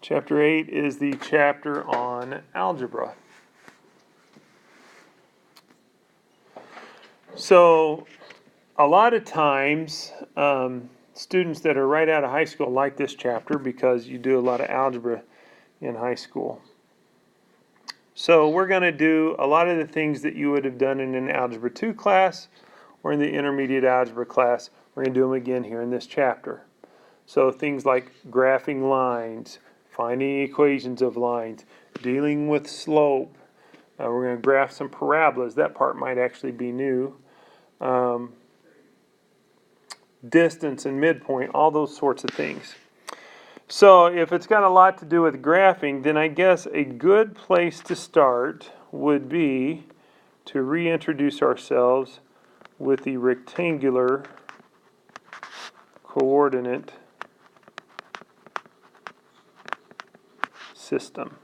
Chapter 8 is the chapter on algebra. So, a lot of times, students that are right out of high school like this chapter because you do a lot of algebra in high school. So, we're going to do a lot of the things that you would have done in an Algebra 2 class or in the intermediate algebra class. We're going to do them again here in this chapter. So, things like graphing lines, finding equations of lines, dealing with slope. We're going to graph some parabolas. That part might actually be new. Distance and midpoint, all those sorts of things. So if it's got a lot to do with graphing, then I guess a good place to start would be to reintroduce ourselves with the rectangular coordinate system.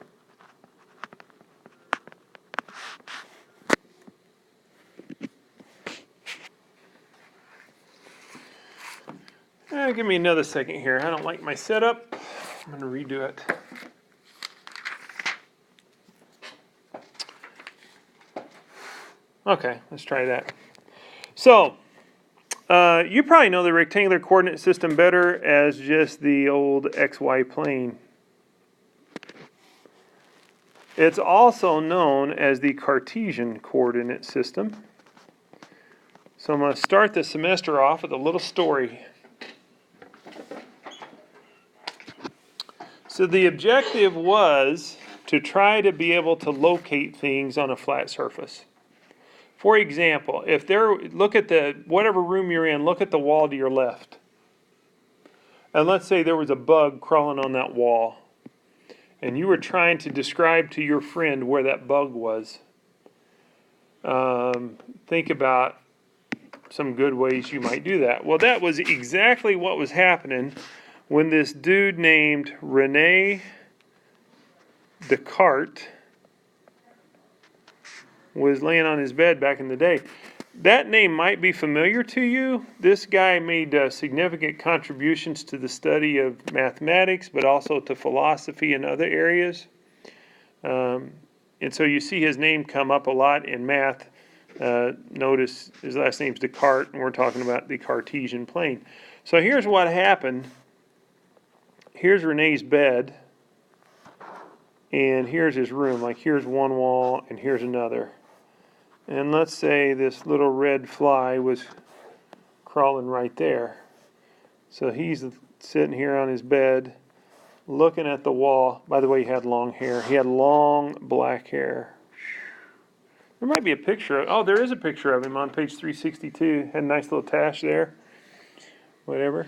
Give me another second here. I don't like my setup. I'm going to redo it. Okay, let's try that. So, you probably know the rectangular coordinate system better as just the old XY plane. It's also known as the Cartesian coordinate system. So I'm going to start the semester off with a little story. So the objective was to try to be able to locate things on a flat surface. For example, look at whatever room you're in, look at the wall to your left. And let's say there was a bug crawling on that wall. And you were trying to describe to your friend where that bug was. Think about some good ways you might do that. Well, that was exactly what was happening when this dude named Rene Descartes was laying on his bed back in the day. That name might be familiar to you. This guy made significant contributions to the study of mathematics, but also to philosophy and other areas. And so you see his name come up a lot in math. Notice his last name's Descartes, and we're talking about the Cartesian plane. So here's what happened. Here's Rene's bed, and here's his room. Like here's one wall, and here's another. And let's say this little red fly was crawling right there. So he's sitting here on his bed, looking at the wall. By the way, he had long hair. He had long black hair. There might be a picture. There is a picture of him on page 362. Had a nice little tash there. Whatever.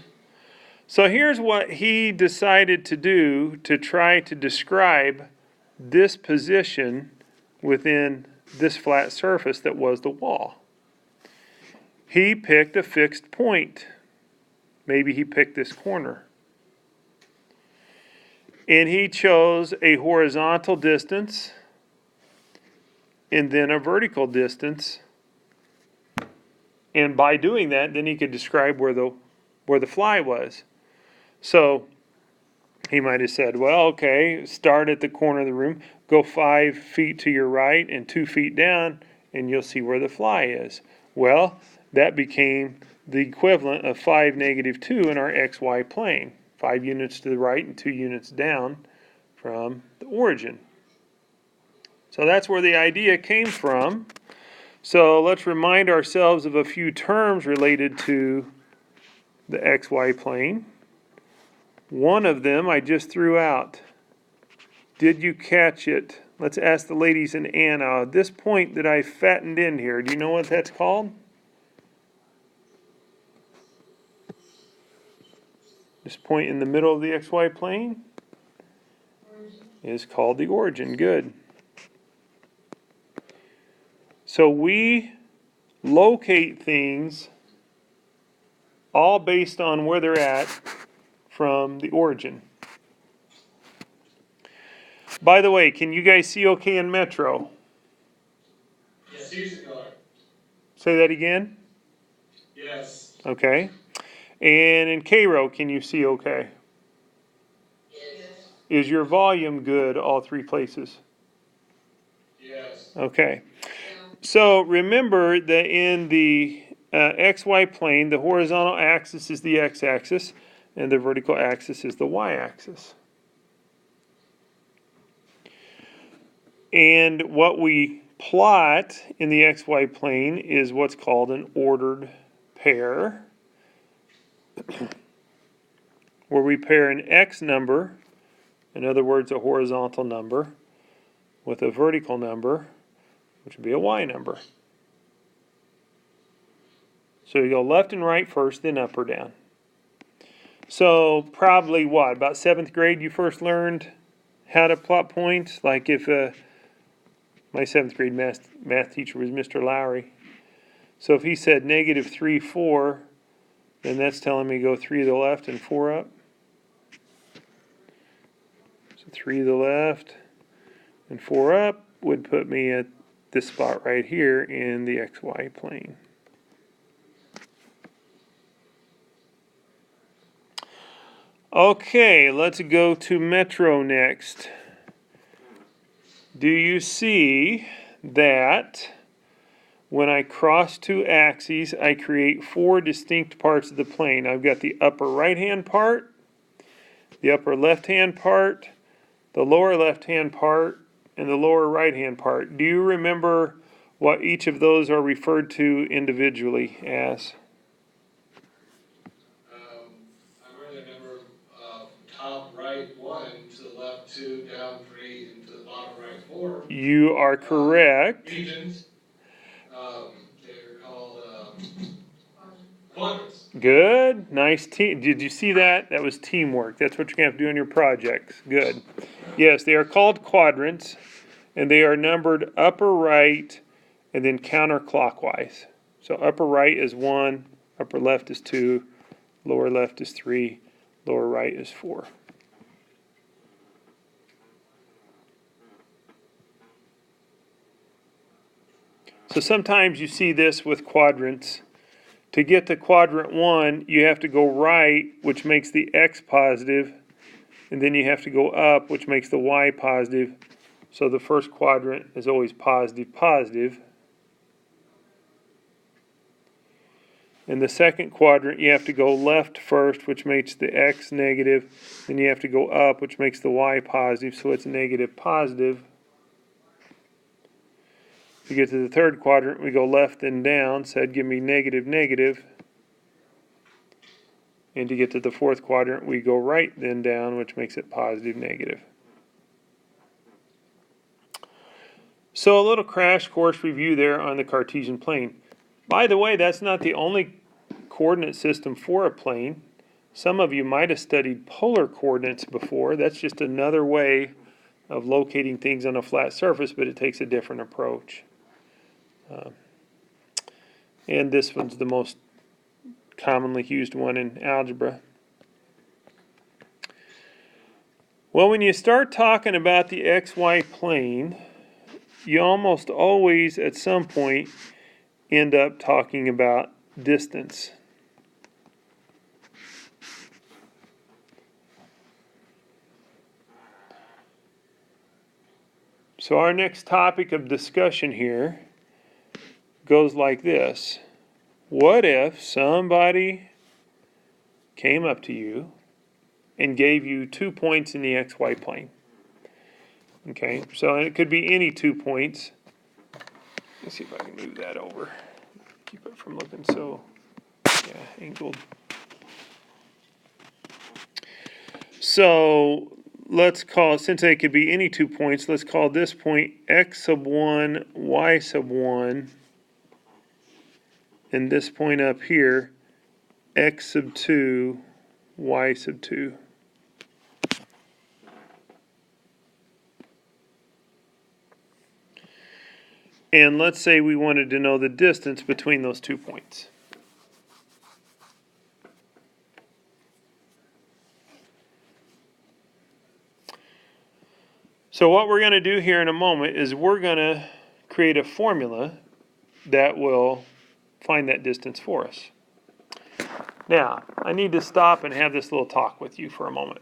So here's what he decided to do to try to describe this position within this flat surface that was the wall. He picked a fixed point. Maybe he picked this corner. And he chose a horizontal distance and then a vertical distance. And by doing that, then he could describe where the fly was. So he might have said, well, okay, start at the corner of the room, go 5 feet to your right and 2 feet down, and you'll see where the fly is. Well, that became the equivalent of 5, -2 in our XY plane. 5 units to the right and 2 units down from the origin. So that's where the idea came from. So let's remind ourselves of a few terms related to the XY plane. One of them I just threw out. Did you catch it? Let's ask the ladies and Anna. This point that I fattened in here, do you know what that's called? This point in the middle of the XY plane is called the origin. Good. So we locate things all based on where they're at from the origin. By the way, can you guys see okay in Metro? Yes. Say that again? Yes. Okay. And in Cairo, can you see okay? Yes. Is your volume good all three places? Yes. Okay. So remember that in the XY plane, the horizontal axis is the x-axis, and the vertical axis is the y-axis. And what we plot in the XY plane is what's called an ordered pair, where we pair an x number, in other words, a horizontal number, with a vertical number, which would be a y number. So you go left and right first, then up or down. So probably what, about 7th grade you first learned how to plot points? Like if my 7th grade math teacher was Mr. Lowry. So if he said -3, 4, then that's telling me go 3 to the left and 4 up. So 3 to the left and 4 up would put me at this spot right here in the XY plane. Okay, let's go to Metro next. Do you see that when I cross two axes, I create 4 distinct parts of the plane? I've got the upper right-hand part, the upper left-hand part, the lower left-hand part, and the lower right-hand part. Do you remember what each of those are referred to individually as? I remember top right 1, to the left 2, down 3, and to the bottom right 4. You are correct. Regions. They're called quadrants. Good. Nice team. Did you see that? That was teamwork. That's what you're going to have to do in your projects. Good. Yes, they are called quadrants, and they are numbered upper right and then counterclockwise. So upper right is 1, upper left is 2, lower left is 3, lower right is 4. So sometimes you see this with quadrants. To get to quadrant 1, you have to go right, which makes the x positive, and then you have to go up, which makes the y positive. So the first quadrant is always positive, positive. In the second quadrant, you have to go left first, which makes the x negative. Then you have to go up, which makes the y positive, so it's negative, positive. To get to the third quadrant, we go left and down, so that'd give me negative, negative. And to get to the fourth quadrant, we go right then down, which makes it positive, negative. So a little crash course review there on the Cartesian plane. By the way, that's not the only coordinate system for a plane. Some of you might have studied polar coordinates before. That's just another way of locating things on a flat surface, but it takes a different approach. And this one's the most commonly used one in algebra. Well, when you start talking about the XY plane, you almost always at some point end up talking about distance. So our next topic of discussion here goes like this. What if somebody came up to you and gave you 2 points in the XY plane? Okay, so it could be any 2 points. Let's see if I can move that over. Keep it from looking so, angled. So let's call, since they could be any 2 points, let's call this point x sub 1, y sub 1. And this point up here, x sub 2, y sub 2. And let's say we wanted to know the distance between those 2 points. So what we're going to do here in a moment is we're going to create a formula that will find that distance for us. Now, I need to stop and have this little talk with you for a moment.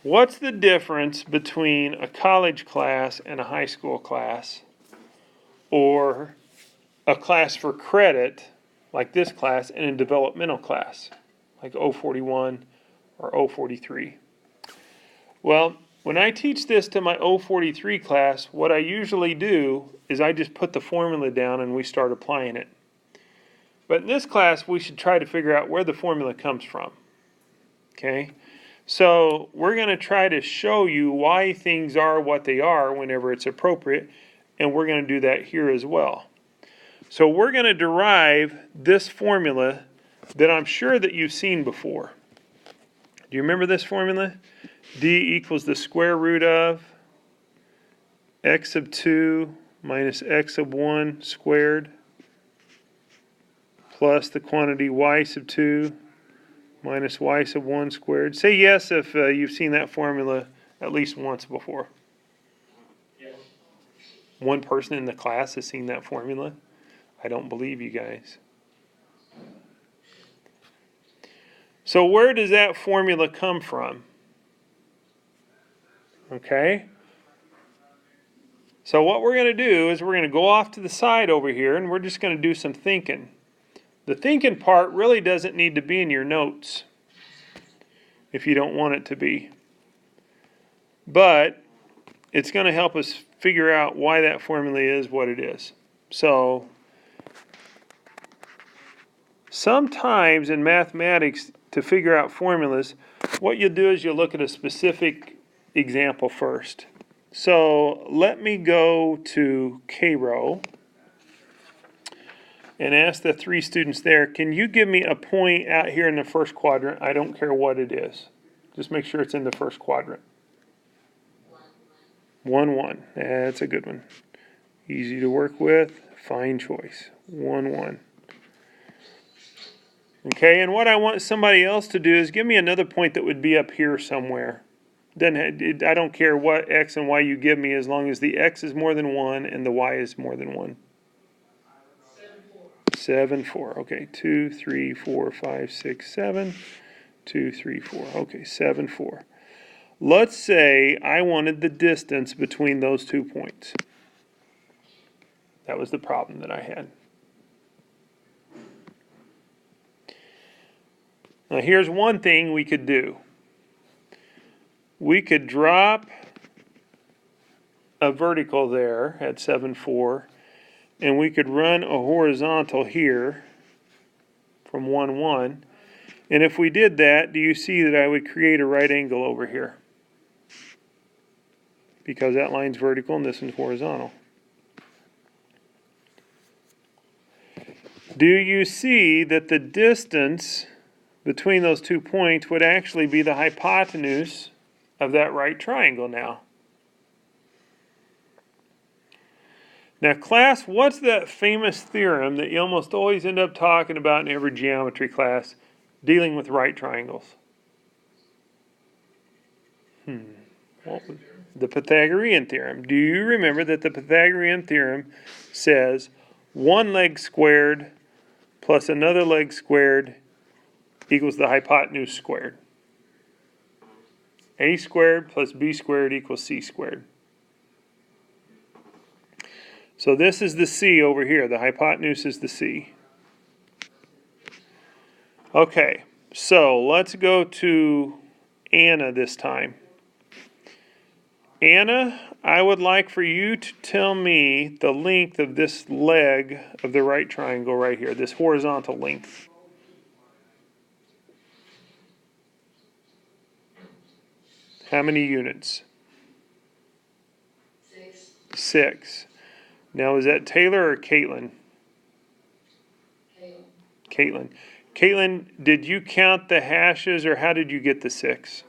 What's the difference between a college class and a high school class, or a class for credit, like this class, and a developmental class, like 041 or 043? Well, when I teach this to my 043 class, what I usually do is I just put the formula down and we start applying it. But in this class, we should try to figure out where the formula comes from. Okay? So we're going to try to show you why things are what they are whenever it's appropriate, and we're going to do that here as well. So we're going to derive this formula that I'm sure that you've seen before. Do you remember this formula? D equals the square root of x sub 2 minus x sub 1 squared plus the quantity y sub 2 minus y sub 1 squared. Say yes if you've seen that formula at least once before. Yes. One person in the class has seen that formula. I don't believe you guys. So where does that formula come from? Okay? So what we're going to do is we're going to go off to the side over here and we're just going to do some thinking. The thinking part really doesn't need to be in your notes if you don't want it to be. But it's going to help us figure out why that formula is what it is. So sometimes in mathematics, to figure out formulas, what you'll do is you'll look at a specific example first. So let me go to K row and ask the 3 students there, can you give me a point out here in the first quadrant? I don't care what it is. Just make sure it's in the first quadrant. 1, 1. That's a good one. Easy to work with. Fine choice. 1, 1. Okay, and what I want somebody else to do is give me another point that would be up here somewhere. I don't care what x and y you give me as long as the x is more than 1 and the y is more than 1. 7, 4. Okay, 2, 3, 4, 5, 6, 7. 2, 3, 4. Okay, 7, 4. Let's say I wanted the distance between those 2 points. That was the problem that I had. Now here's one thing we could do. We could drop a vertical there at 7, 4, and we could run a horizontal here from 1, 1. And if we did that, do you see that I would create a right angle over here? Because that line's vertical and this one's horizontal. Do you see that the distance between those 2 points would actually be the hypotenuse of that right triangle now? Now, class, what's that famous theorem that you almost always end up talking about in every geometry class dealing with right triangles? What was the Pythagorean theorem? Do you remember that the Pythagorean theorem says 1 leg squared plus another leg squared equals the hypotenuse squared? A squared plus B squared equals C squared. So this is the C over here. The hypotenuse is the C. Okay, so let's go to Anna this time. Anna, I would like for you to tell me the length of this leg of the right triangle right here, this horizontal length. How many units? 6. 6. Now, is that Taylor or Caitlin? Caleb. Caitlin. Caitlin, did you count the hashes or how did you get the 6?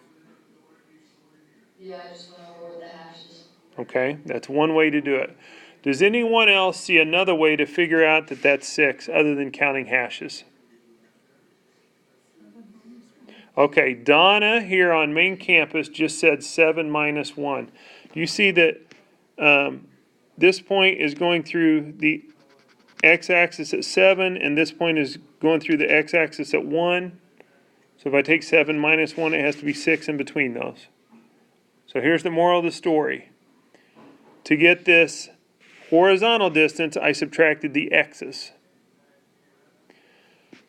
Yeah, I just went over with the hashes. Okay, that's one way to do it. Does anyone else see another way to figure out that that's 6 other than counting hashes? Okay, Donna here on main campus just said 7 minus 1. Do you see that this point is going through the x-axis at 7 and this point is going through the x-axis at 1? So if I take 7 minus 1, it has to be 6 in between those. So here's the moral of the story. To get this horizontal distance, I subtracted the x's.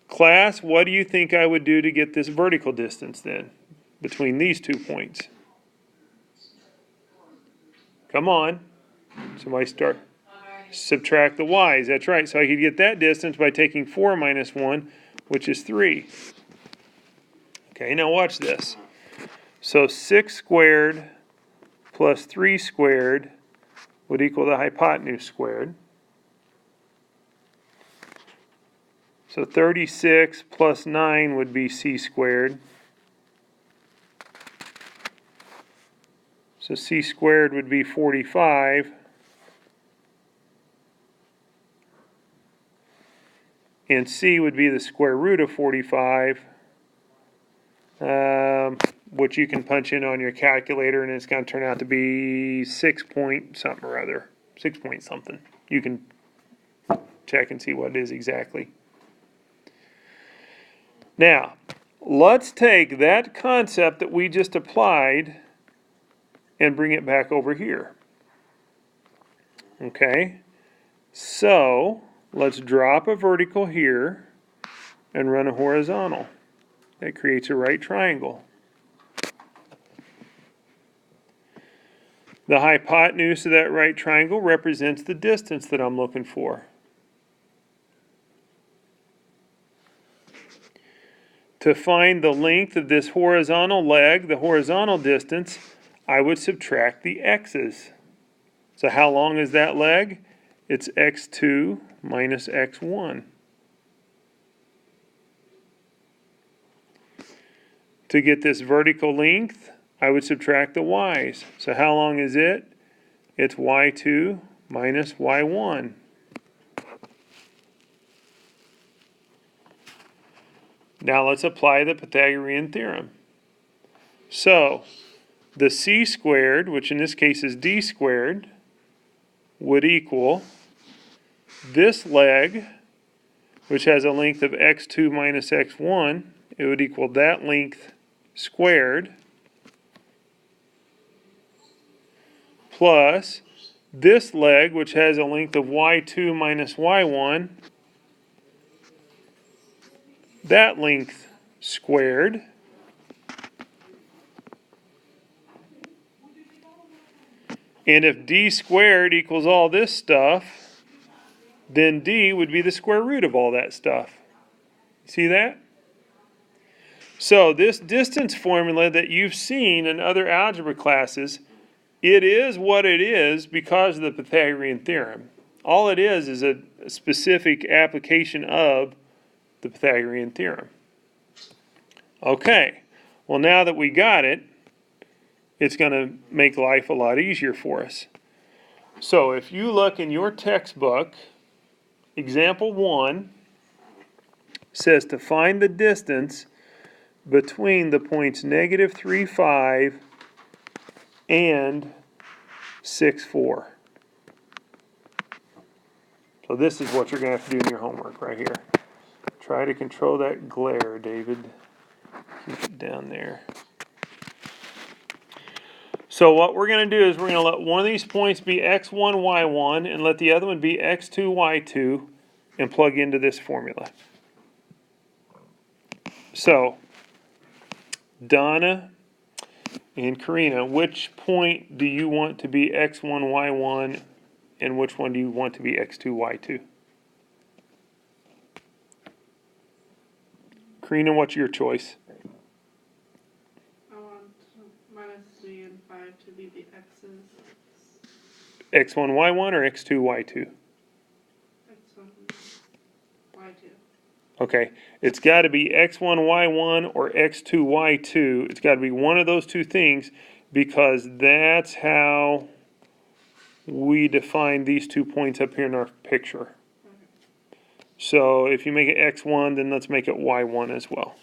Class, what do you think I would do to get this vertical distance then, between these 2 points? Come on. Somebody start. Subtract the y's. That's right. So I could get that distance by taking 4 minus 1, which is 3. Okay, now watch this. So 6 squared plus 3 squared would equal the hypotenuse squared. So 36 plus 9 would be c squared. So c squared would be 45. And c would be the square root of 45, which you can punch in on your calculator, and it's going to turn out to be 6 point something or other. 6 point something. You can check and see what it is exactly. Now, let's take that concept that we just applied and bring it back over here. Okay, so let's drop a vertical here and run a horizontal. That creates a right triangle. The hypotenuse of that right triangle represents the distance that I'm looking for. To find the length of this horizontal leg, the horizontal distance, I would subtract the x's. So how long is that leg? It's x2 minus x1. To get this vertical length, I would subtract the y's. So how long is it? It's y2 minus y1. Now let's apply the Pythagorean theorem. So the c squared, which in this case is d squared, would equal this leg, which has a length of x2 minus x1, it would equal that length squared, plus this leg, which has a length of y2 minus y1, that length squared, and if d squared equals all this stuff, then d would be the square root of all that stuff. See that? So this distance formula that you've seen in other algebra classes, it is what it is because of the Pythagorean theorem. All it is a specific application of the Pythagorean theorem. Okay, well now that we got it, it's going to make life a lot easier for us. So if you look in your textbook, example 1 says to find the distance between the points negative 3, 5 and 6, 4. So this is what you're going to have to do in your homework right here. Try to control that glare, David. Keep it down there. So what we're going to do is we're going to let one of these points be x1, y1, and let the other one be x2, y2, and plug into this formula. So, Donna and Karina, which point do you want to be x1, y1, and which one do you want to be x2, y2? Karina, what's your choice? I want minus 3 and 5 to be the x's. x1, y1 or x2, y2? x1, y2. Okay, it's got to be x1, y1 or x2, y2. It's got to be one of those two things because that's how we define these 2 points up here in our picture. Okay. So if you make it x1, then let's make it y1 as well.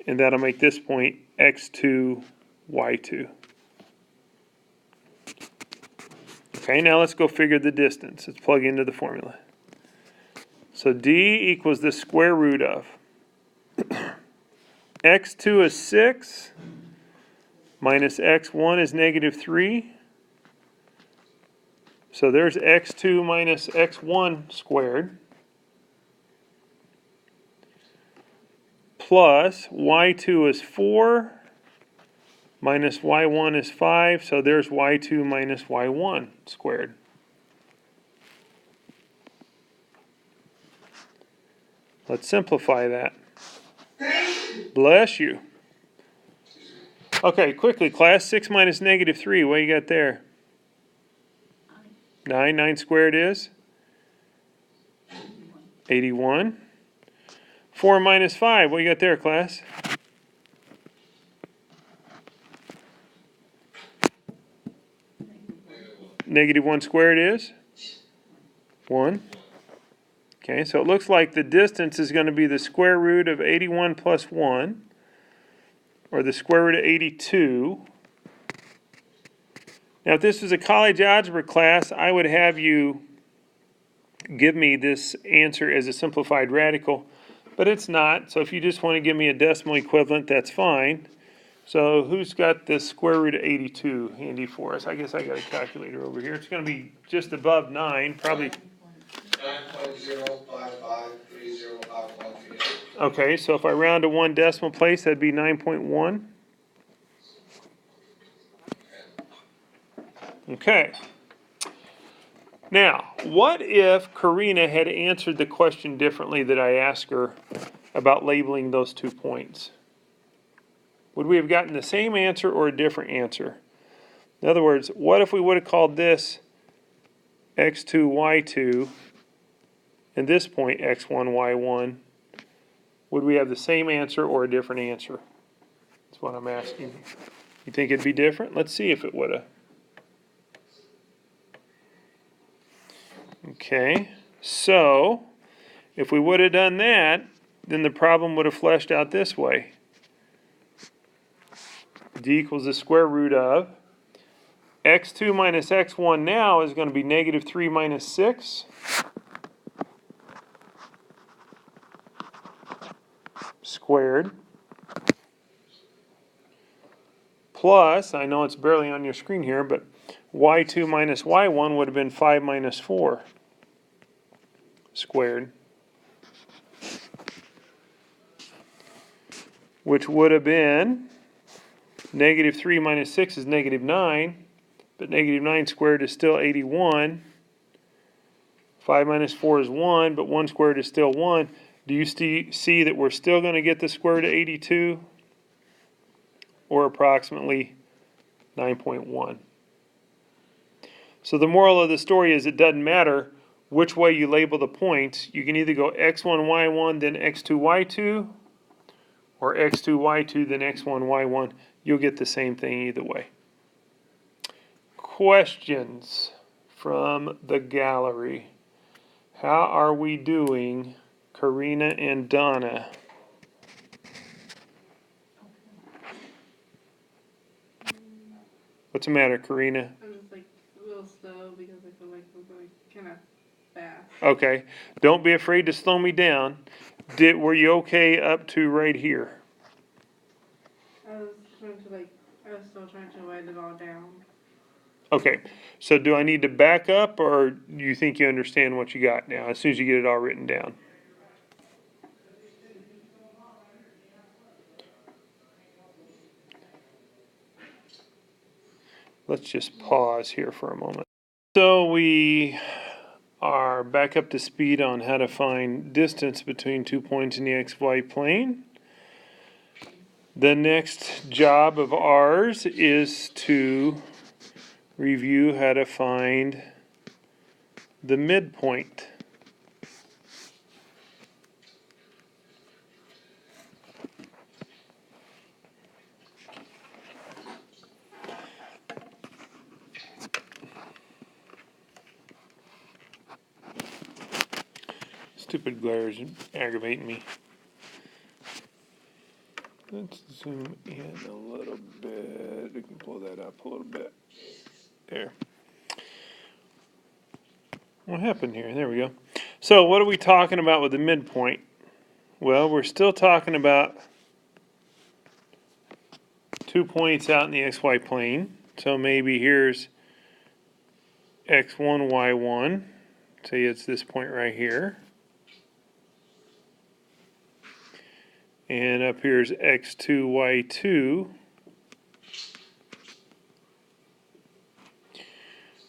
And that'll make this point x2, y2. Okay, now let's go figure the distance. Let's plug into the formula. So d equals the square root of x2 is 6 minus x1 is negative 3. So there's x2 minus x1 squared. Plus y2 is 4. Minus y1 is 5. So there's y2 minus y1 squared. Let's simplify that. Bless you. Okay, quickly, class. 6 minus negative 3. What you got there? 9. 9 squared is? 81. 4 minus 5. What you got there, class? Negative 1 squared is? 1. Okay, so it looks like the distance is going to be the square root of 81 plus 1, or the square root of 82. Now, if this was a college algebra class, I would have you give me this answer as a simplified radical, but it's not. So if you just want to give me a decimal equivalent, that's fine. So who's got the square root of 82 handy for us? I guess I got a calculator over here. It's going to be just above 9, probably. 9.055305138. Okay, so if I round to one decimal place, that'd be 9.1. Okay. Now, what if Karina had answered the question differently that I asked her about labeling those 2 points? Would we have gotten the same answer or a different answer? In other words, what if we would have called this x2, y2, and this point x1, y1? Would we have the same answer or a different answer? That's what I'm asking. You think it'd be different? Let's see if it would have. Okay, so if we would have done that, then the problem would have fleshed out this way. D equals the square root of x2 minus x1 now is going to be negative 3 minus 6. Squared. Plus, I know it's barely on your screen here, but y2 minus y1 would have been 5 minus 4 squared, which would have been negative 3 minus 6 is negative 9, but negative 9 squared is still 81. 5 minus 4 is 1, but 1 squared is still 1. Do you see that we're still going to get the square root of 82? Or approximately 9.1. So the moral of the story is it doesn't matter which way you label the points. You can either go x1, y1, then x2, y2, or x2, y2, then x1, y1. You'll get the same thing either way. Questions from the gallery. How are we doing, Karina and Donna? What's the matter, Karina? I'm just like a little slow because I feel like I'm going kind of fast. Okay. Don't be afraid to slow me down. Were you okay up to right here? I was still trying to write it all down. Okay. So do I need to back up, or do you think you understand what you got now as soon as you get it all written down? Let's just pause here for a moment. So we are back up to speed on how to find distance between 2 points in the xy plane. The next job of ours is to review how to find the midpoint. Stupid glare is aggravating me. Let's zoom in a little bit. We can pull that up a little bit. There. What happened here? There we go. So what are we talking about with the midpoint? Well, we're still talking about 2 points out in the XY plane. So maybe here's X1, Y1. Say it's this point right here. And up here's X2, Y2.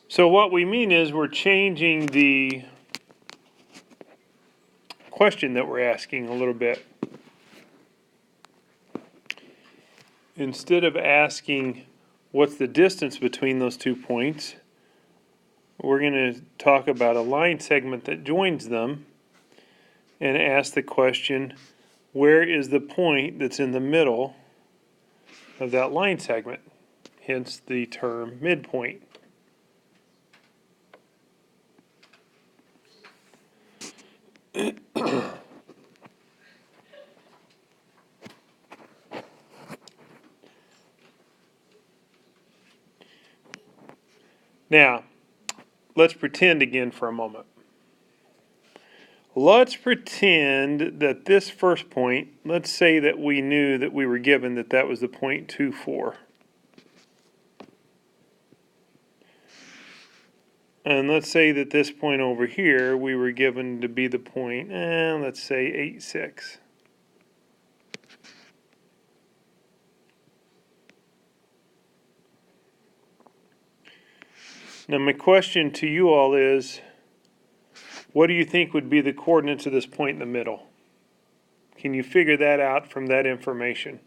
So what we mean is we're changing the question that we're asking a little bit. Instead of asking what's the distance between those 2 points, we're going to talk about a line segment that joins them and ask the question, where is the point that's in the middle of that line segment? Hence the term midpoint. Now, let's pretend again for a moment. Let's pretend that this first point, let's say that we knew that we were given that that was the point 2, 4. And let's say that this point over here, we were given to be the point, let's say 8, 6. Now my question to you all is, what do you think would be the coordinates of this point in the middle? Can you figure that out from that information?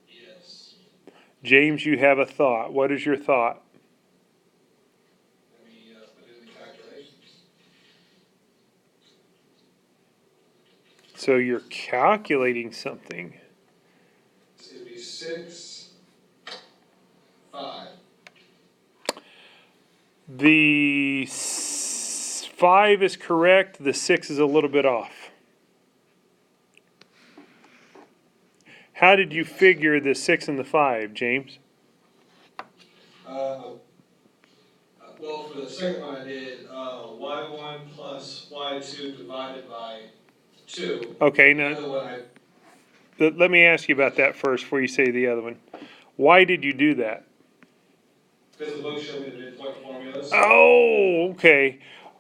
Yes. James, you have a thought. What is your thought? Let me put in the calculations. So you're calculating something. It's going to be 6, 5. The 5 is correct. The 6 is a little bit off. How did you figure the 6 and the 5, James? Well, for the second one I did y1 plus y2 divided by 2. Okay, The now other one let me ask you about that first before you say the other one. Why did you do that? because the book showed me the midpoint formulas. Oh, okay.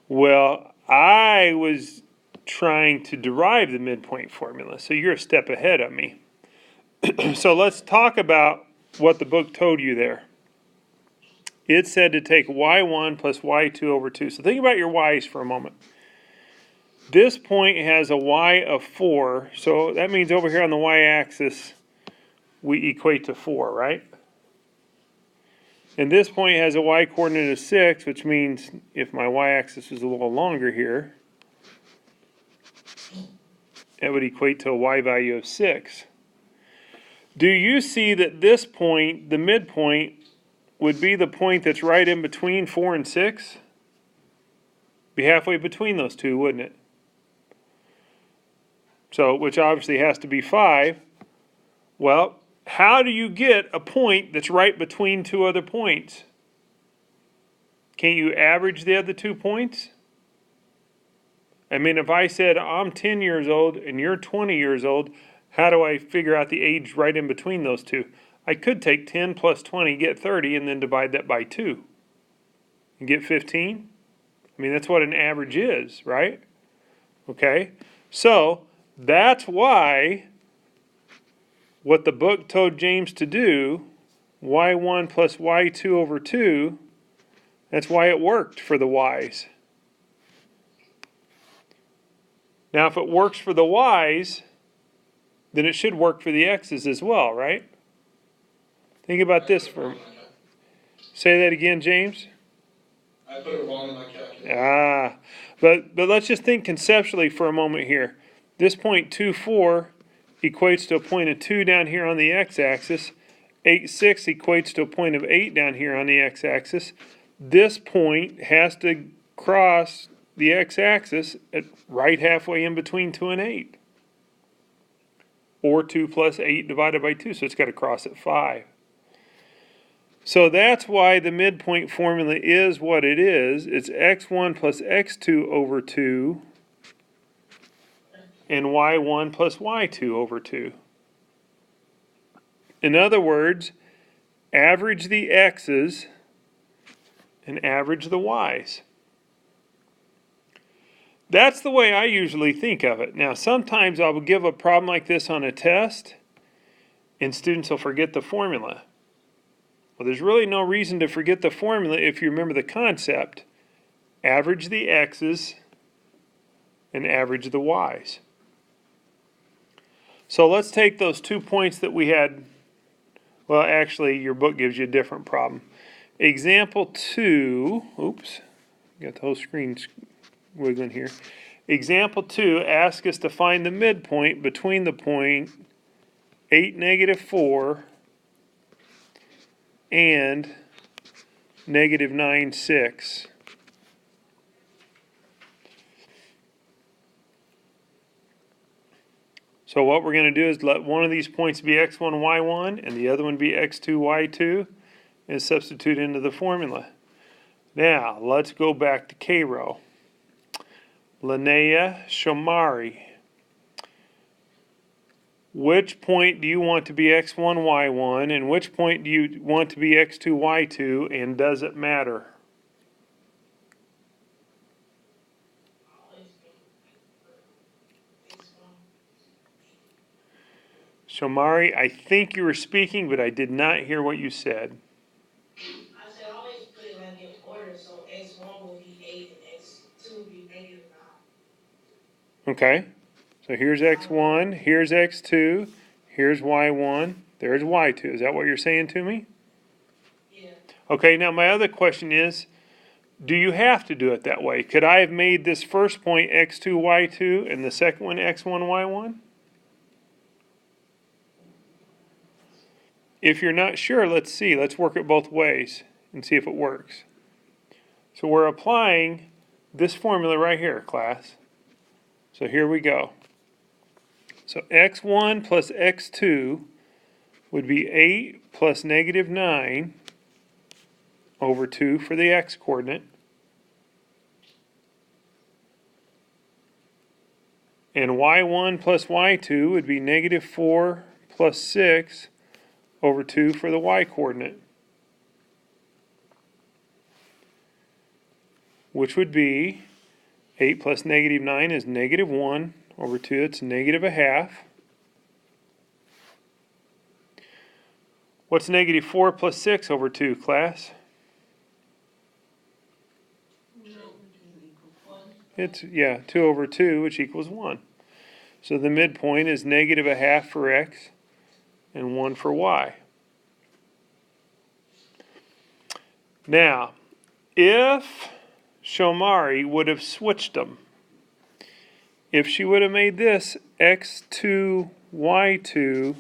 Well, I was trying to derive the midpoint formula, so you're a step ahead of me. So let's talk about what the book told you there. It said to take y1 plus y2 over 2. So think about your y's for a moment. This point has a y of 4, so that means over here on the y-axis, we equate to 4, right? And this point has a y-coordinate of 6, which means if my y-axis is a little longer here, it would equate to a y value of 6. Do you see that this point, the midpoint, would be the point that's right in between 4 and 6? Be halfway between those two, wouldn't it? So, which obviously has to be 5. Well, how do you get a point that's right between two other points? Can you average the other 2 points? I mean, if I said I'm 10 years old and you're 20 years old, how do I figure out the age right in between those two? I could take 10 plus 20, get 30, and then divide that by 2. And get 15? I mean, that's what an average is, right? Okay? So, that's why what the book told James to do, y1 plus y2 over 2, that's why it worked for the y's. Now, if it works for the y's, then it should work for the x's as well, right? Think about this for. Say that again, James. I put it wrong in my calculator. But let's just think conceptually for a moment here. This point 2, 4 equates to a point of 2 down here on the x-axis. 8, 6 equates to a point of 8 down here on the x-axis. This point has to cross the x-axis at right halfway in between 2 and 8. Or 2 plus 8 divided by 2, so it's got to cross at 5. So that's why the midpoint formula is what it is. It's x1 plus x2 over 2 and y1 plus y2 over 2. In other words, average the x's and average the y's. That's the way I usually think of it. Now, sometimes I will give a problem like this on a test, and students will forget the formula. Well, there's really no reason to forget the formula if you remember the concept. Average the x's and average the y's. So let's take those 2 points that we had. Well, actually, your book gives you a different problem. Example 2, oops, got the whole screen wiggling here. Example 2 asks us to find the midpoint between the point 8, -4 and -9, 6. So what we're going to do is let one of these points be x1, y1, and the other one be x2, y2, and substitute into the formula. Now, let's go back to Cairo. Linnea Shomari. Which point do you want to be x1, y1, and which point do you want to be x2, y2, and does it matter? Shomari, I think you were speaking, but I did not hear what you said. I said always put it like in order, so x1 will be 8 and x2 will be -9. Okay, so here's x1, here's x2, here's y1, there's y2. Is that what you're saying to me? Yeah. Okay, now my other question is, do you have to do it that way? Could I have made this first point x2, y2, and the second one x1, y1? If you're not sure, let's see. Let's work it both ways and see if it works. So we're applying this formula right here, class. So here we go. So x1 plus x2 would be 8 plus -9 over 2 for the x coordinate. And y1 plus y2 would be -4 plus 6 over 2 for the y coordinate, which would be 8 plus -9 is -1 over 2. It's -1/2. What's -4 plus 6 over 2, class? It's, 2 over 2, which equals 1. So the midpoint is -1/2 for x and 1 for y. Now, if Shomari would have switched them, if she would have made this x2, y2,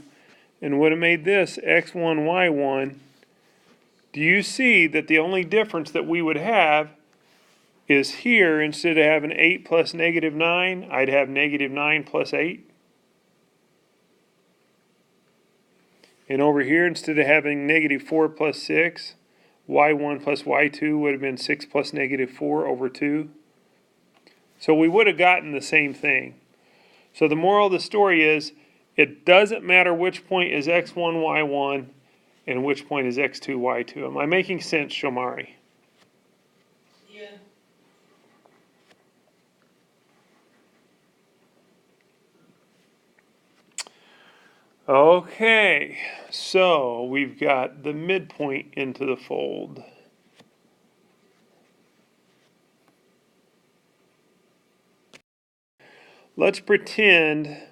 and would have made this x1, y1, do you see that the only difference that we would have is here, instead of having 8 plus -9, I'd have -9 plus 8? And over here, instead of having -4 plus 6, y1 plus y2 would have been 6 plus -4 over 2. So we would have gotten the same thing. So the moral of the story is, it doesn't matter which point is x1, y1, and which point is x2, y2. Am I making sense, Shomari? Yeah. Okay, so we've got the midpoint into the fold. Let's pretend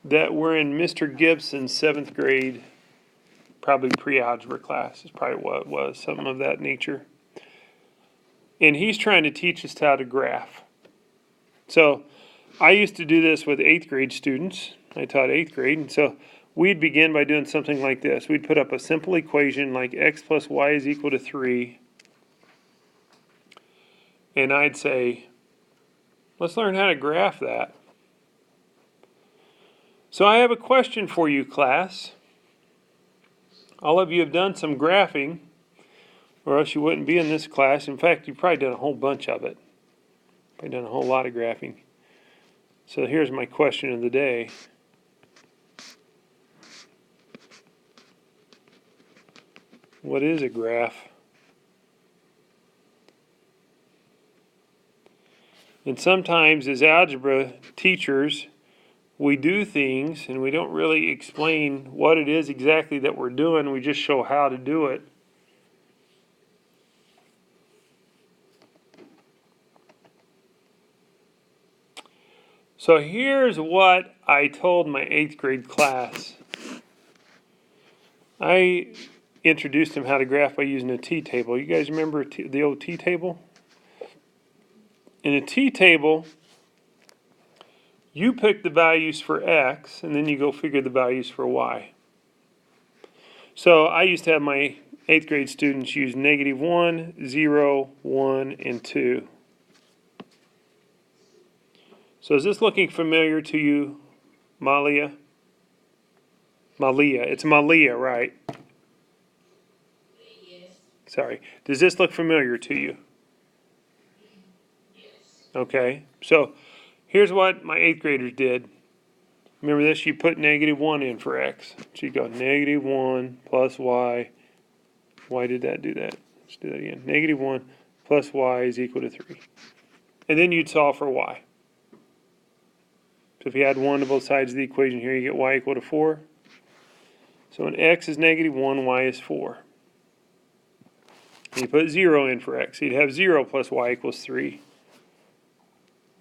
that we're in Mr. Gibson's 7th grade, probably pre-algebra class is probably what it was, something of that nature. And he's trying to teach us how to graph. So I used to do this with 8th grade students. I taught 8th grade, and so we'd begin by doing something like this. We'd put up a simple equation like x plus y is equal to 3. And I'd say, let's learn how to graph that. So I have a question for you, class. All of you have done some graphing, or else you wouldn't be in this class. In fact, you've probably done a whole bunch of it. Probably done a whole lot of graphing. So here's my question of the day. What is a graph? And sometimes as algebra teachers, we do things and we don't really explain what it is exactly that we're doing. We just show how to do it. So here's what I told my 8th grade class. I introduced them how to graph by using a t-table. You guys remember the old t-table? In a t-table, you pick the values for x, and then you go figure the values for y. So I used to have my 8th grade students use -1, 0, 1, and 2. So is this looking familiar to you, Malia? Malia. It's Malia, right? Yes, Sorry. Does this look familiar to you? yes. Okay. So here's what my 8th graders did. Remember this? You put -1 in for x. So you go -1 plus y. Why did that do that? Let's do that again. -1 plus y is equal to 3. And then you'd solve for y. So if you add 1 to both sides of the equation here, you get y equal to 4. So when x is -1, y is 4. And you put 0 in for x. So you'd have 0 plus y equals 3.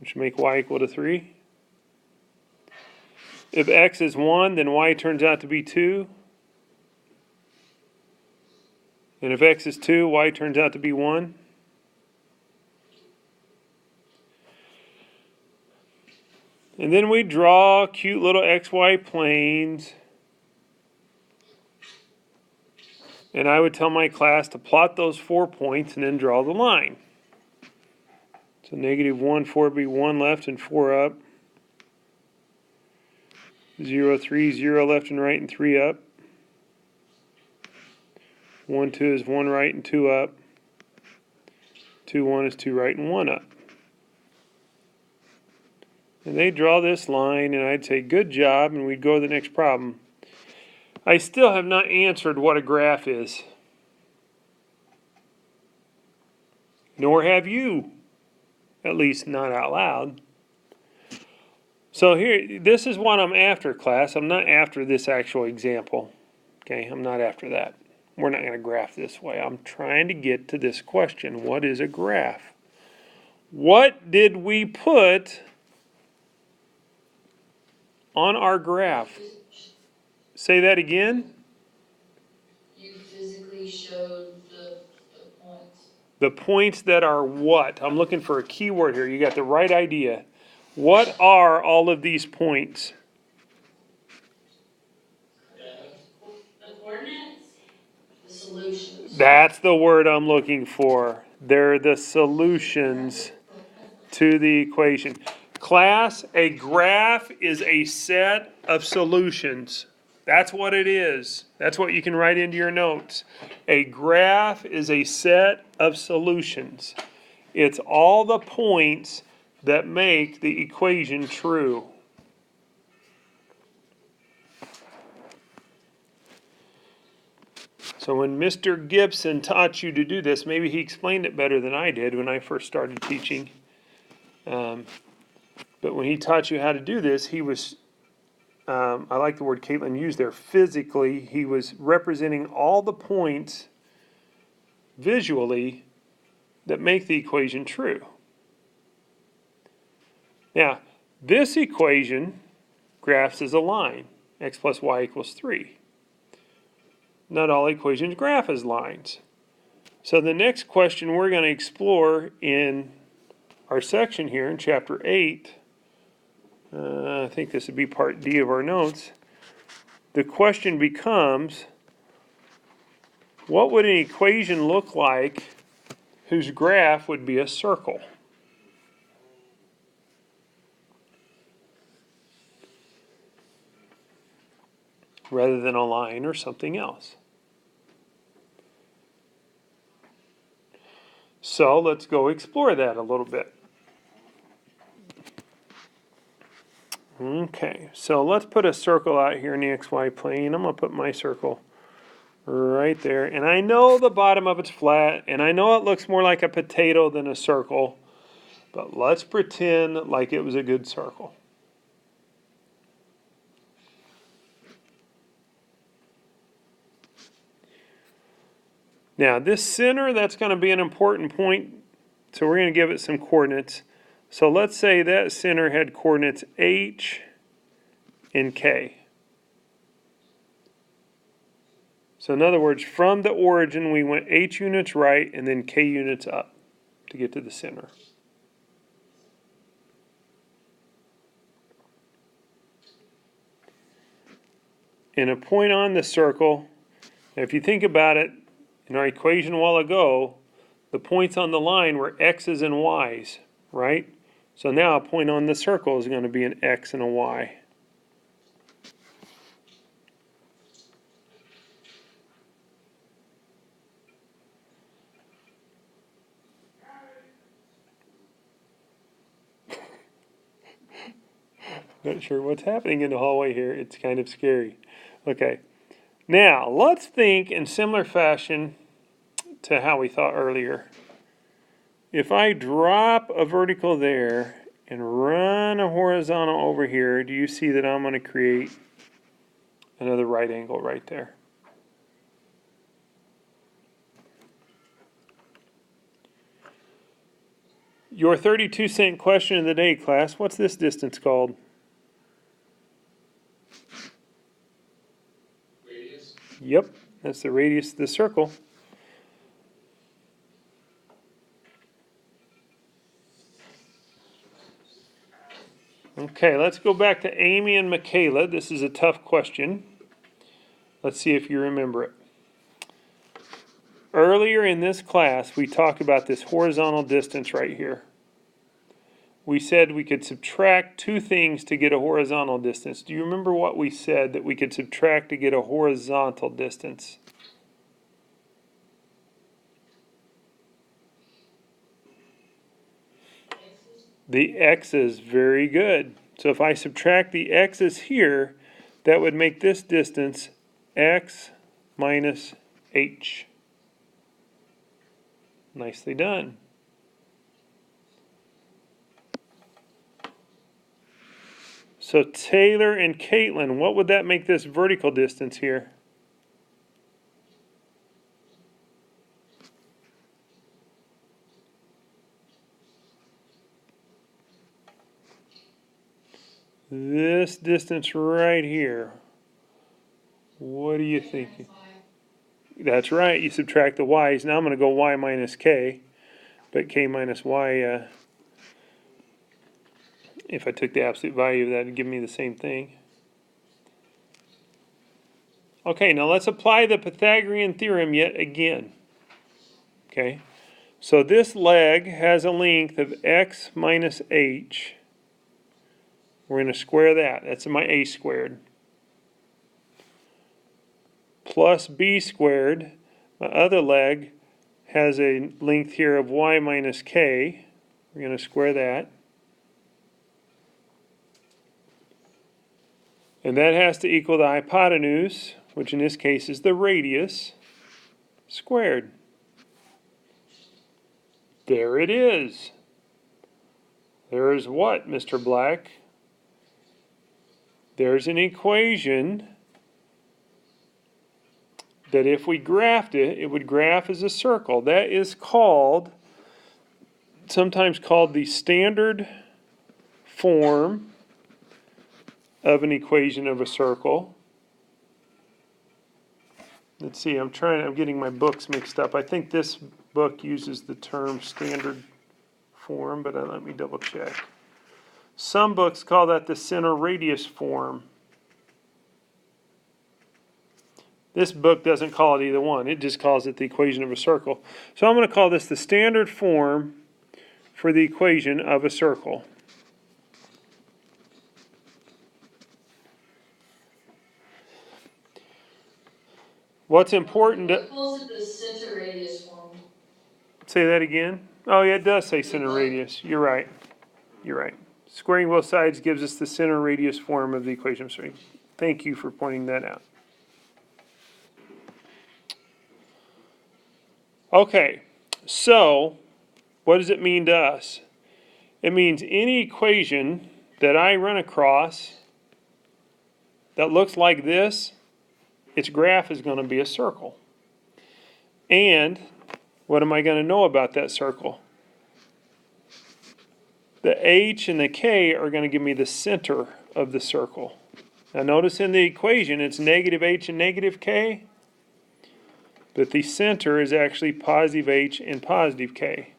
Which would make y equal to 3. If x is 1, then y turns out to be 2. And if x is 2, y turns out to be 1. And then we draw cute little xy planes. And I would tell my class to plot those 4 points and then draw the line. So -1, 4 would be 1 left and 4 up. 0, 3, 0 left and right and 3 up. 1, 2 is 1 right and 2 up. 2, 1 is 2 right and 1 up. And they draw this line, and I'd say, good job, and we'd go to the next problem. I still have not answered what a graph is. Nor have you. At least not out loud. So here, this is what I'm after, class. I'm not after this actual example. Okay, I'm not after that. We're not going to graph this way. I'm trying to get to this question. What is a graph? What did we put on our graph? Say that again. You physically showed the points. The points that are what? I'm looking for a key word here. You got the right idea. What are all of these points? The coordinates? The solutions. That's the word I'm looking for. They're the solutions to the equation. Class, a graph is a set of solutions. That's what it is. That's what you can write into your notes. A graph is a set of solutions. It's all the points that make the equation true. So when Mr. Gibson taught you to do this, maybe he explained it better than I did when I first started teaching. But when he taught you how to do this, he was, I like the word Caitlin used there, physically, he was representing all the points visually that make the equation true. Now, this equation graphs as a line, x plus y equals 3. Not all equations graph as lines. So the next question we're going to explore in our section here in chapter 8, I think this would be part D of our notes. The question becomes, what would an equation look like whose graph would be a circle? Rather than a line or something else. So let's go explore that a little bit. Okay, so let's put a circle out here in the XY plane. I'm going to put my circle right there. And I know the bottom of it's flat, and I know it looks more like a potato than a circle, but let's pretend like it was a good circle. Now this center, that's going to be an important point, so we're going to give it some coordinates. So let's say that center had coordinates h and k. So in other words, from the origin, we went h units right and then k units up to get to the center. And a point on the circle, if you think about it, in our equation a while ago, the points on the line were x's and y's, right? So now a point on the circle is going to be an x and a y. Not sure what's happening in the hallway here. It's kind of scary. Okay. Now, let's think in similar fashion to how we thought earlier. If I drop a vertical there and run a horizontal over here, do you see that I'm going to create another right angle right there? Your 32-cent question of the day, class. What's this distance called? Radius. Yep, that's the radius of the circle. Okay, let's go back to Amy and Michaela. This is a tough question. Let's see if you remember it. Earlier in this class, we talked about this horizontal distance right here. We said we could subtract two things to get a horizontal distance. Do you remember what we said that we could subtract to get a horizontal distance? The x's, very good. So if I subtract the x's here, that would make this distance x minus h. Nicely done. So Taylor and Caitlin, what would that make this vertical distance here? This distance right here. What do you think? That's right. You subtract the y's. Now I'm going to go y minus k. But k minus y, if I took the absolute value of that, it'd give me the same thing. Okay, now let's apply the Pythagorean theorem yet again. Okay, so this leg has a length of x minus h. We're going to square that. That's my a squared. Plus b squared. My other leg has a length here of y minus k. We're going to square that. And that has to equal the hypotenuse, which in this case is the radius, squared. There it is. There is what, Mr. Black? There's an equation that if we graphed it, it would graph as a circle. That is called, sometimes called the standard form of an equation of a circle. Let's see, I'm getting my books mixed up. I think this book uses the term standard form, but let me double check. Some books call that the center radius form. This book doesn't call it either one. It just calls it the equation of a circle. So I'm going to call this the standard form for the equation of a circle. What's important to... It calls it the center radius form. Say that again? Oh, yeah, it does say center radius. You're right. You're right. Squaring both sides gives us the center radius form of the equation of strength. Thank you for pointing that out. Okay, so what does it mean to us? It means any equation that I run across that looks like this, its graph is going to be a circle. And what am I going to know about that circle? The h and the k are going to give me the center of the circle. Now notice in the equation it's negative h and negative k, but the center is actually positive h and positive k.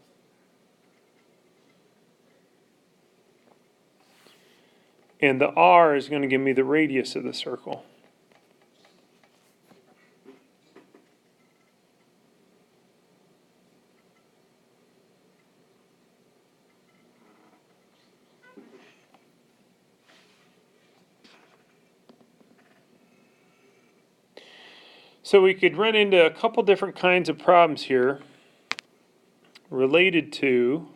And the r is going to give me the radius of the circle. So we could run into a couple different kinds of problems here related to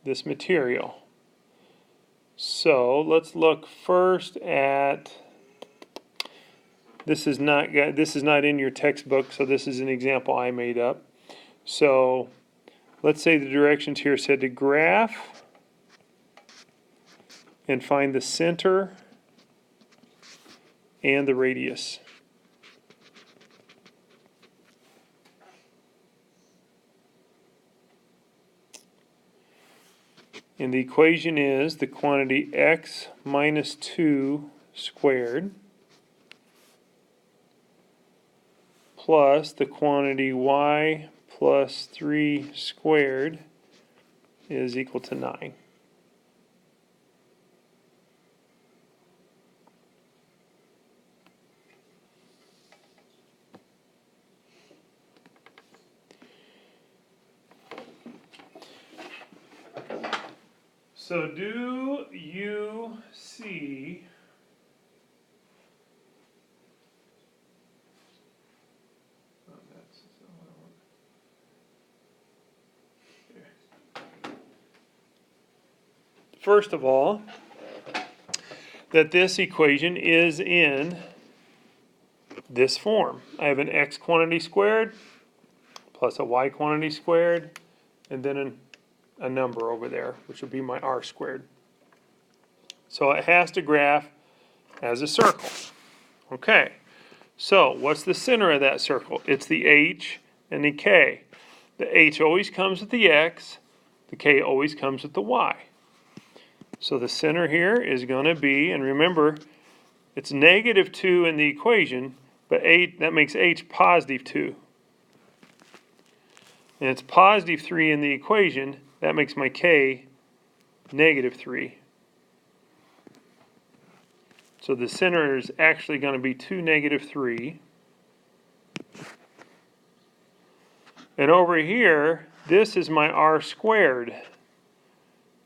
this material. So let's look first at, this is not in your textbook, so this is an example I made up. So let's say the directions here said to graph and find the center and the radius. And the equation is the quantity x minus 2 squared plus the quantity y plus 3 squared is equal to 9. So do you see first of all, that this equation is in this form? I have an x quantity squared plus a y quantity squared, and then a number over there, which would be my r squared. So it has to graph as a circle. Okay, so what's the center of that circle? It's the h and the k. The h always comes with the x, the k always comes with the y. So the center here is going to be, and remember, it's negative 2 in the equation, but that makes h positive 2. And it's positive 3 in the equation, that makes my k negative 3. So the center is actually going to be 2, negative 3. And over here, this is my r squared.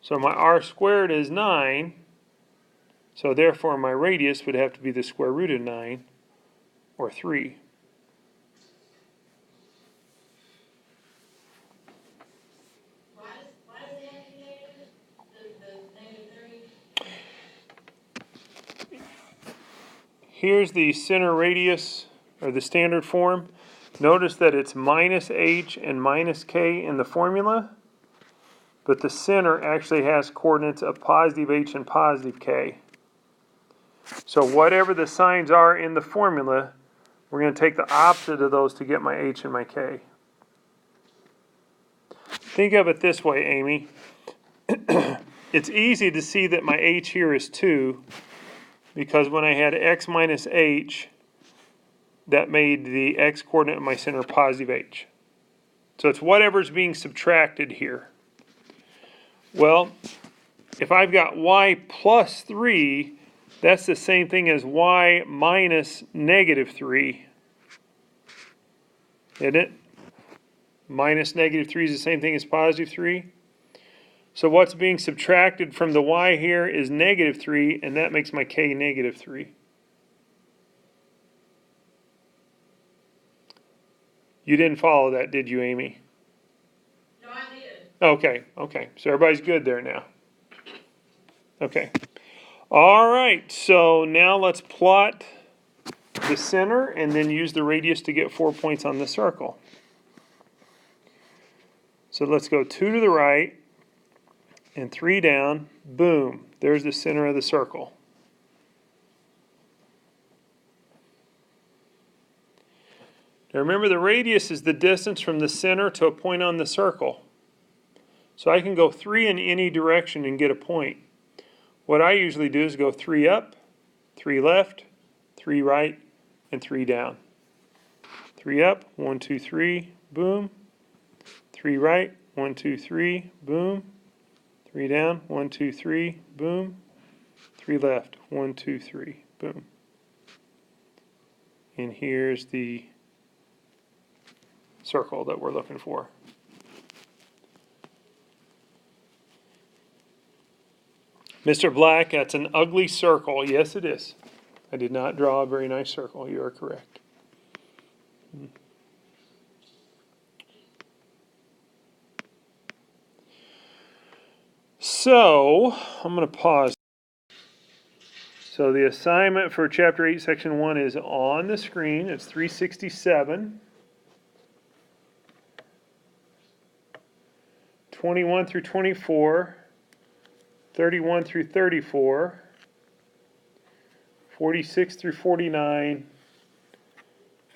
So my r squared is 9. So therefore my radius would have to be the square root of 9, or 3. Why does it have to be negative? The negative 3? Here's the center radius, or the standard form. Notice that it's minus h and minus k in the formula, but the center actually has coordinates of positive h and positive k. So whatever the signs are in the formula, we're going to take the opposite of those to get my h and my k. Think of it this way, Amy. It's easy to see that my h here is 2, because when I had x minus h, that made the x coordinate of my center positive h. So it's whatever's being subtracted here. Well, if I've got y plus 3, that's the same thing as y minus negative 3. Isn't it? Minus negative 3 is the same thing as positive 3. So what's being subtracted from the y here is negative 3, and that makes my k negative 3. You didn't follow that, did you, Amy? No, I did. Okay. So everybody's good there now. Okay. All right, so now let's plot the center and then use the radius to get 4 points on the circle. So let's go 2 to the right and 3 down. Boom. There's the center of the circle. Now remember, the radius is the distance from the center to a point on the circle. So I can go 3 in any direction and get a point. What I usually do is go 3 up, 3 left, 3 right, and 3 down. 3 up, 1, 2, 3, boom. 3 right, 1, 2, 3, boom. 3 down, 1, 2, 3, boom. 3 left, 1, 2, 3, boom. And here's the circle that we're looking for. Mr. Black, that's an ugly circle. Yes, it is. I did not draw a very nice circle. You are correct. So, I'm going to pause. So the assignment for Chapter 8, Section 1 is on the screen. It's 367. 21 through 24. 31 through 34. 46 through 49.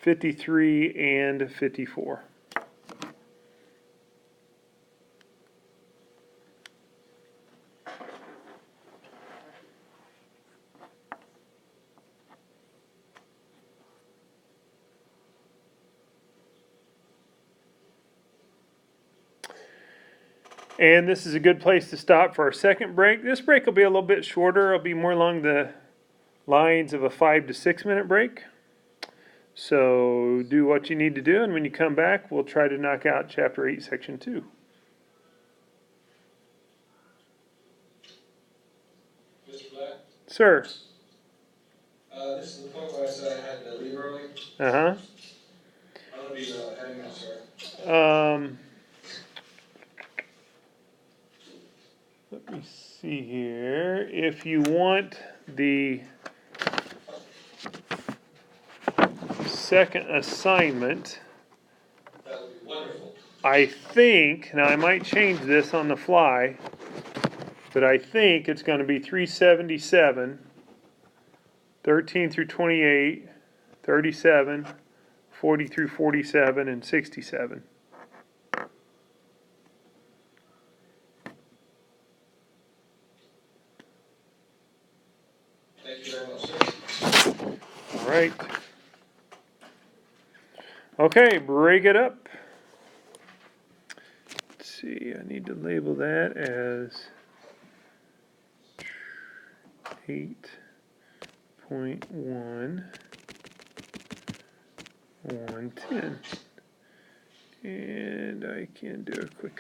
53 and 54. And this is a good place to stop for our second break. This break will be a little bit shorter. It'll be more along the lines of a 5 to 6 minute break. So do what you need to do, and when you come back, we'll try to knock out Chapter 8, Section 2. Mr. Black, Sir. this is the point where I said I had to leave early. Uh-huh. I'm gonna be heading out, sir. Let me see here. If you want the second assignment, That would be wonderful. I think, now I might change this on the fly, but I think it's going to be 377, 13 through 28, 37, 40 through 47, and 67. Thank you very much, sir. All right. Okay, break it up. Let's see, I need to label that as 8.1, 110. And I can do a quick